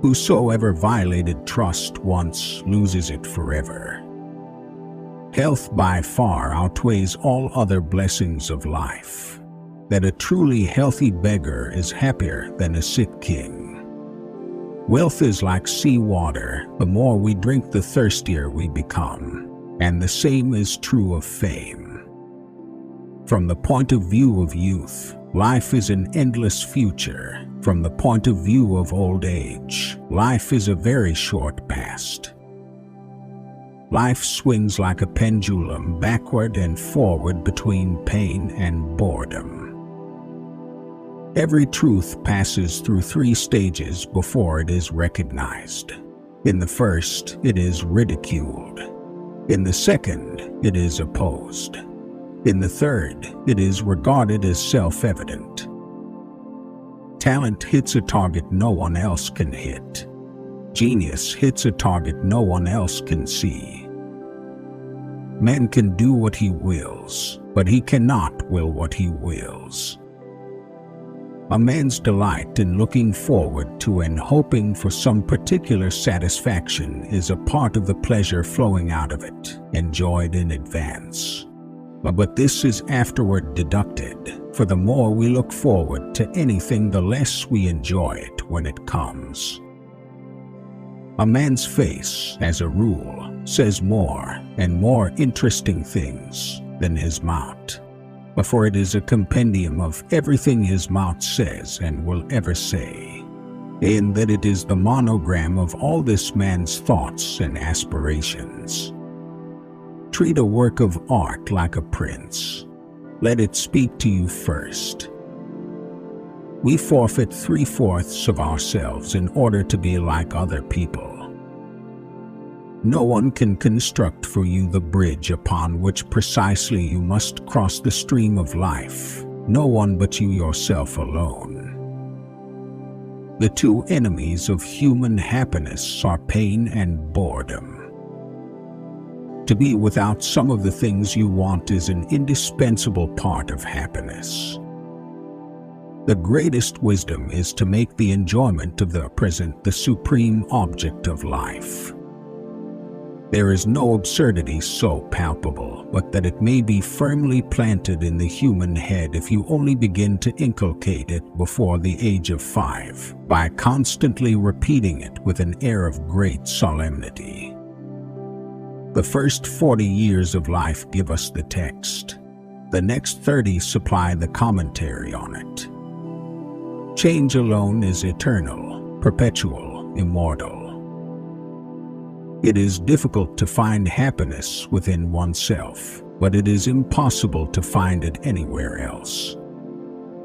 Whosoever violated trust once loses it forever. Health by far outweighs all other blessings of life. That a truly healthy beggar is happier than a sick king. Wealth is like seawater. The more we drink, the thirstier we become. And the same is true of fame. From the point of view of youth, life is an endless future. From the point of view of old age, life is a very short past. Life swings like a pendulum backward and forward between pain and boredom. Every truth passes through 3 stages before it is recognized. In the first, it is ridiculed. In the second, it is opposed. In the third, it is regarded as self-evident. Talent hits a target no one else can hit. Genius hits a target no one else can see. Man can do what he wills, but he cannot will what he wills. A man's delight in looking forward to and hoping for some particular satisfaction is a part of the pleasure flowing out of it, enjoyed in advance. But this is afterward deducted, for the more we look forward to anything, the less we enjoy it when it comes. A man's face, as a rule, says more and more interesting things than his mouth. For it is a compendium of everything his mouth says and will ever say, in that it is the monogram of all this man's thoughts and aspirations. Treat a work of art like a prince. Let it speak to you first. We forfeit 3/4 of ourselves in order to be like other people. No one can construct for you the bridge upon which precisely you must cross the stream of life, no one but you yourself alone. The 2 enemies of human happiness are pain and boredom. To be without some of the things you want is an indispensable part of happiness. The greatest wisdom is to make the enjoyment of the present the supreme object of life. There is no absurdity so palpable but that it may be firmly planted in the human head if you only begin to inculcate it before the age of 5, by constantly repeating it with an air of great solemnity. The first 40 years of life give us the text. The next 30 supply the commentary on it. Change alone is eternal, perpetual, immortal. It is difficult to find happiness within oneself, but it is impossible to find it anywhere else.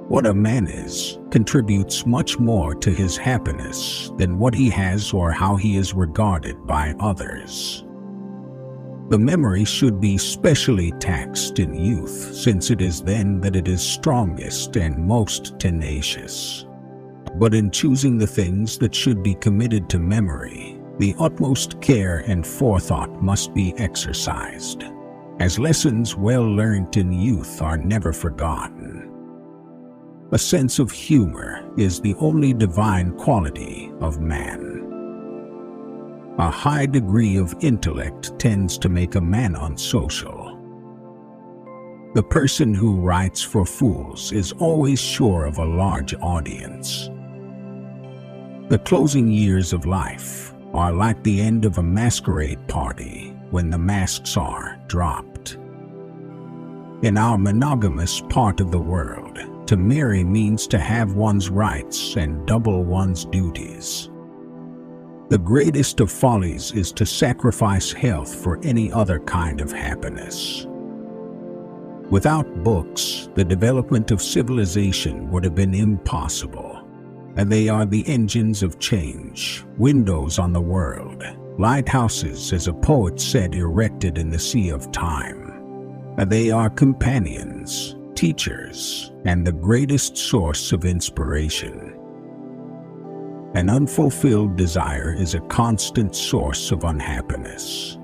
What a man is contributes much more to his happiness than what he has or how he is regarded by others. The memory should be specially taxed in youth, since it is then that it is strongest and most tenacious. But in choosing the things that should be committed to memory, the utmost care and forethought must be exercised, as lessons well learnt in youth are never forgotten. A sense of humor is the only divine quality of man. A high degree of intellect tends to make a man unsocial. The person who writes for fools is always sure of a large audience. The closing years of life are like the end of a masquerade party when the masks are dropped. In our monogamous part of the world, to marry means to have one's rights and double one's duties. The greatest of follies is to sacrifice health for any other kind of happiness. Without books, the development of civilization would have been impossible. And they are the engines of change, windows on the world, lighthouses, as a poet said, erected in the sea of time. And they are companions, teachers, and the greatest source of inspiration. An unfulfilled desire is a constant source of unhappiness.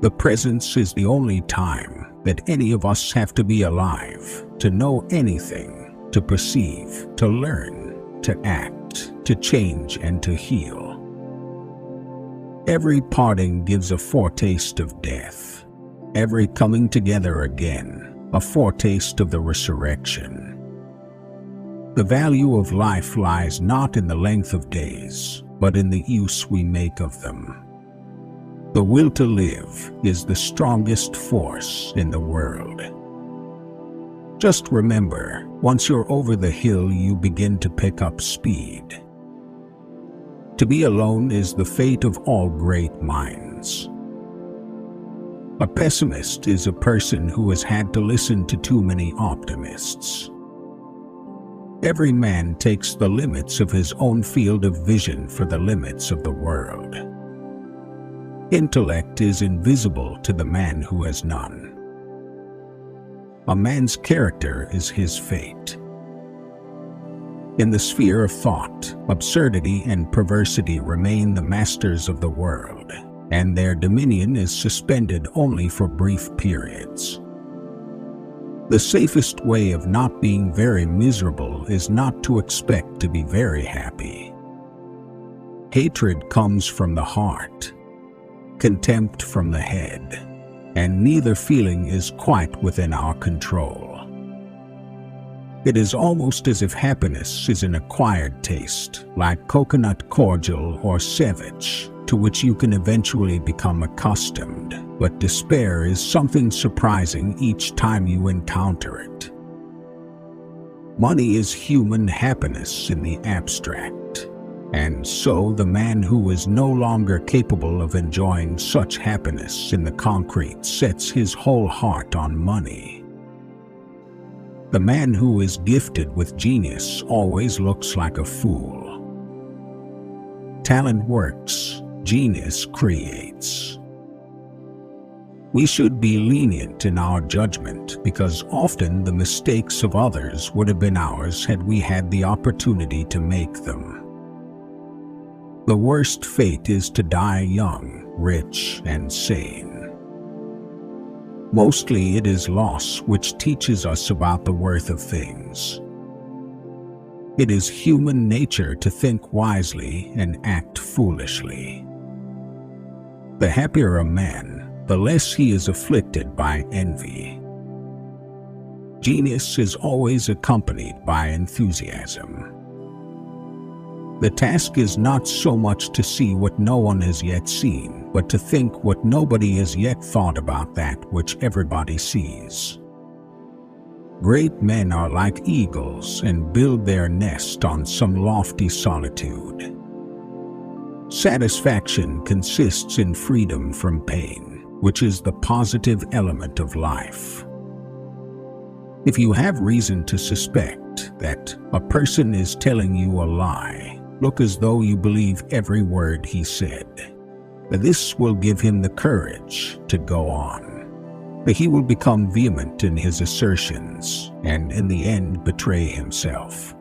The presence is the only time that any of us have to be alive, to know anything, to perceive, to learn, to act. to change and to heal. Every parting gives a foretaste of death. Every coming together again, a foretaste of the resurrection. The value of life lies not in the length of days, but in the use we make of them. The will to live is the strongest force in the world. Just remember, once you're over the hill, you begin to pick up speed. To be alone is the fate of all great minds. A pessimist is a person who has had to listen to too many optimists. Every man takes the limits of his own field of vision for the limits of the world. Intellect is invisible to the man who has none. A man's character is his fate. In the sphere of thought, absurdity and perversity remain the masters of the world, and their dominion is suspended only for brief periods. The safest way of not being very miserable is not to expect to be very happy. Hatred comes from the heart, contempt from the head, and neither feeling is quite within our control. It is almost as if happiness is an acquired taste, like coconut cordial or ceviche, to which you can eventually become accustomed, but despair is something surprising each time you encounter it. Money is human happiness in the abstract, and so the man who is no longer capable of enjoying such happiness in the concrete sets his whole heart on money. The man who is gifted with genius always looks like a fool. Talent works, genius creates. We should be lenient in our judgment because often the mistakes of others would have been ours had we had the opportunity to make them. The worst fate is to die young, rich, and sane. Mostly it is loss which teaches us about the worth of things. It is human nature to think wisely and act foolishly. The happier a man, the less he is afflicted by envy. Genius is always accompanied by enthusiasm. The task is not so much to see what no one has yet seen, but to think what nobody has yet thought about that which everybody sees. Great men are like eagles and build their nest on some lofty solitude. Satisfaction consists in freedom from pain, which is the positive element of life. If you have reason to suspect that a person is telling you a lie, look as though you believe every word he said. This will give him the courage to go on. He will become vehement in his assertions and in the end betray himself.